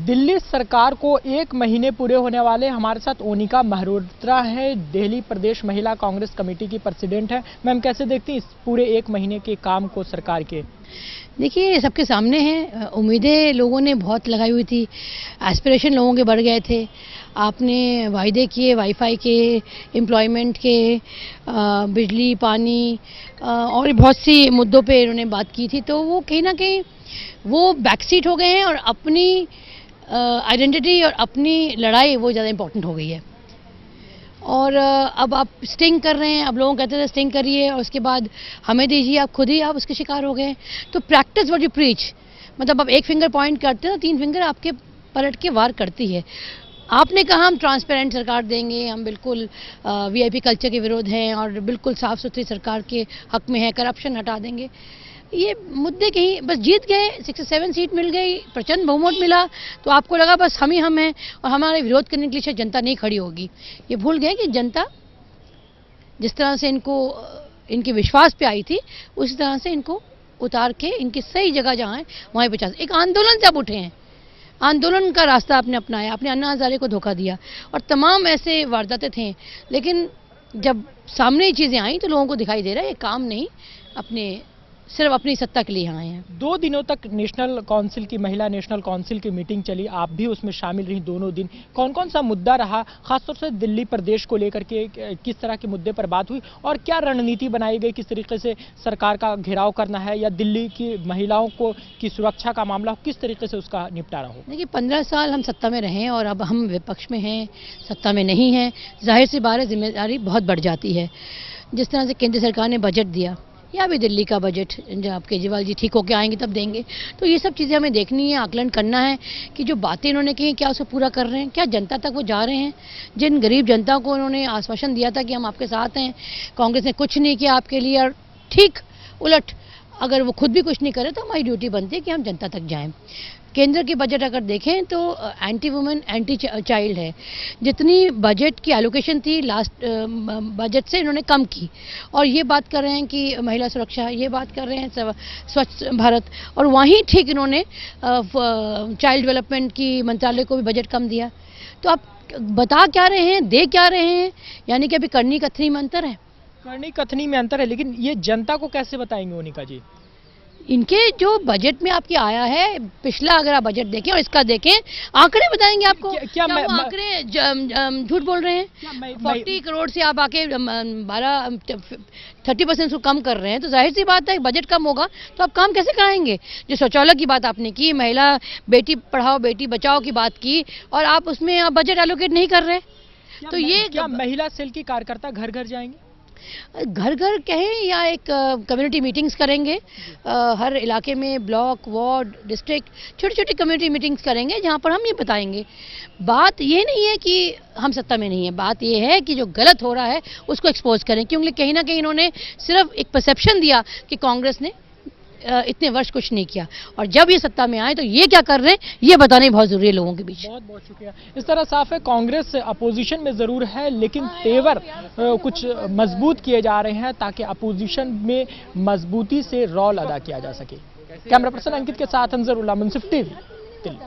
दिल्ली सरकार को 1 महीने पूरे होने वाले। हमारे साथ ओनिका मल्होत्रा है, दिल्ली प्रदेश महिला कांग्रेस कमेटी की प्रेसिडेंट है। मैम, कैसे देखती हैं इस पूरे 1 महीने के काम को सरकार के? देखिए, सबके सामने है। उम्मीदें लोगों ने बहुत लगाई हुई थी, एस्पिरेशन लोगों के बढ़ गए थे। आपने वायदे किए वाईफाई के, एम्प्लॉयमेंट के, बिजली, पानी और बहुत सी मुद्दों पे इन्होंने बात की थी। तो वो कहीं ना कहीं वो बैकसीट हो गए हैं और अपनी आइडेंटिटी और अपनी लड़ाई वो ज़्यादा इम्पोर्टेंट हो गई है। और अब आप स्टिंग कर रहे हैं। अब लोगों कहते थे स्टिंग करिए और उसके बाद हमें दीजिए, आप खुद ही आप उसके शिकार हो गए। तो प्रैक्टिस व्हाट यू प्रीच, मतलब आप एक फिंगर पॉइंट करते हो, 3 फिंगर आपके पलट के वार करती है। आपने कहा हम ट्रांसपेरेंट सरकार देंगे, हम बिल्कुल वीआईपी कल्चर के विरोध हैं और बिल्कुल साफ सुथरी सरकार के हक में है, करप्शन हटा देंगे। ये मुद्दे कहीं बस जीत गए, 67 सीट मिल गई, प्रचंड बहुमत मिला, तो आपको लगा बस हम ही हम हैं और हमारे विरोध करने के लिए शायद जनता नहीं खड़ी होगी। ये भूल गए कि जनता जिस तरह से इनके विश्वास पे आई थी, उसी तरह से इनको उतार के इनकी सही जगह जहाँ है वहीं पे एक आंदोलन से आप उठे हैं, आंदोलन का रास्ता आपने अपनाया, आपने अन्ना हजारे को धोखा दिया और तमाम ऐसे वारदातें थे। लेकिन जब सामने ये चीज़ें आई तो लोगों को दिखाई दे रहा है ये काम नहीं, सिर्फ अपनी सत्ता के लिए आए हैं। 2 दिनों तक नेशनल काउंसिल की, महिला नेशनल काउंसिल की मीटिंग चली, आप भी उसमें शामिल रही दोनों दिन। कौन कौन सा मुद्दा रहा, खासतौर से दिल्ली प्रदेश को लेकर के किस तरह के मुद्दे पर बात हुई और क्या रणनीति बनाई गई, किस तरीके से सरकार का घेराव करना है या दिल्ली की महिलाओं को की सुरक्षा का मामला किस तरीके से उसका निपटारा हो? देखिए, 15 साल हम सत्ता में रहे और अब हम विपक्ष में हैं, सत्ता में नहीं हैं। जाहिर सी बात है, जिम्मेदारी बहुत बढ़ जाती है। जिस तरह से केंद्र सरकार ने बजट दिया या भी दिल्ली का बजट जब केजरीवाल जी ठीक होकर आएंगे तब देंगे, तो ये सब चीज़ें हमें देखनी है, आकलन करना है कि जो बातें इन्होंने की क्या उसे पूरा कर रहे हैं, क्या जनता तक वो जा रहे हैं। जिन गरीब जनता को उन्होंने आश्वासन दिया था कि हम आपके साथ हैं, कांग्रेस ने कुछ नहीं किया आपके लिए, और ठीक उलट अगर वो खुद भी कुछ नहीं करे तो हमारी ड्यूटी बनती है कि हम जनता तक जाएं। केंद्र की बजट अगर देखें तो एंटी वुमेन एंटी चाइल्ड है। जितनी बजट की एलोकेशन थी लास्ट बजट से इन्होंने कम की, और ये बात कर रहे हैं कि महिला सुरक्षा, ये बात कर रहे हैं स्वच्छ भारत, और वहीं ठीक इन्होंने चाइल्ड डेवलपमेंट की मंत्रालय को भी बजट कम दिया। तो आप बता क्या रहे हैं, दे क्या रहे हैं, यानी कि अभी करनी कथनी में अंतर है। करनी कथनी में अंतर है, लेकिन ये जनता को कैसे बताएंगे ओनिका जी? इनके जो बजट में आपके आया है, पिछला अगर आप बजट देखें और इसका देखें, आंकड़े बताएंगे आपको। क्या वो आंकड़े झूठ बोल रहे हैं? 40 करोड़ से आप आके 30% को कम कर रहे हैं, तो जाहिर सी बात है बजट कम होगा तो आप काम कैसे कराएंगे? जो शौचालय की बात आपने की, महिला बेटी पढ़ाओ बेटी बचाओ की बात की, और आप उसमें आप बजट एलोकेट नहीं कर रहे, तो ये क्या महिला सेल की कार्यकर्ता घर घर जाएंगे? घर घर कहें या एक कम्युनिटी मीटिंग्स करेंगे, हर इलाके में ब्लॉक, वार्ड, डिस्ट्रिक्ट, छोटी छोटी कम्युनिटी मीटिंग्स करेंगे जहां पर हम ये बताएंगे। बात ये नहीं है कि हम सत्ता में नहीं है, बात ये है कि जो गलत हो रहा है उसको एक्सपोज करें, क्योंकि कहीं ना कहीं इन्होंने सिर्फ एक परसेप्शन दिया कि कांग्रेस ने इतने वर्ष कुछ नहीं किया, और जब ये सत्ता में आए तो ये क्या कर रहे हैं ये बताने बहुत जरूरी है लोगों के बीच। बहुत बहुत शुक्रिया। इस तरह साफ है कांग्रेस अपोजिशन में जरूर है, लेकिन तेवर कुछ मजबूत किए जा रहे हैं ताकि अपोजिशन में मजबूती से रोल अदा किया जा सके। कैमरा पर्सन अंकित के साथ अंजर उल्ला, मुंसिफ टीवी, दिल्ली।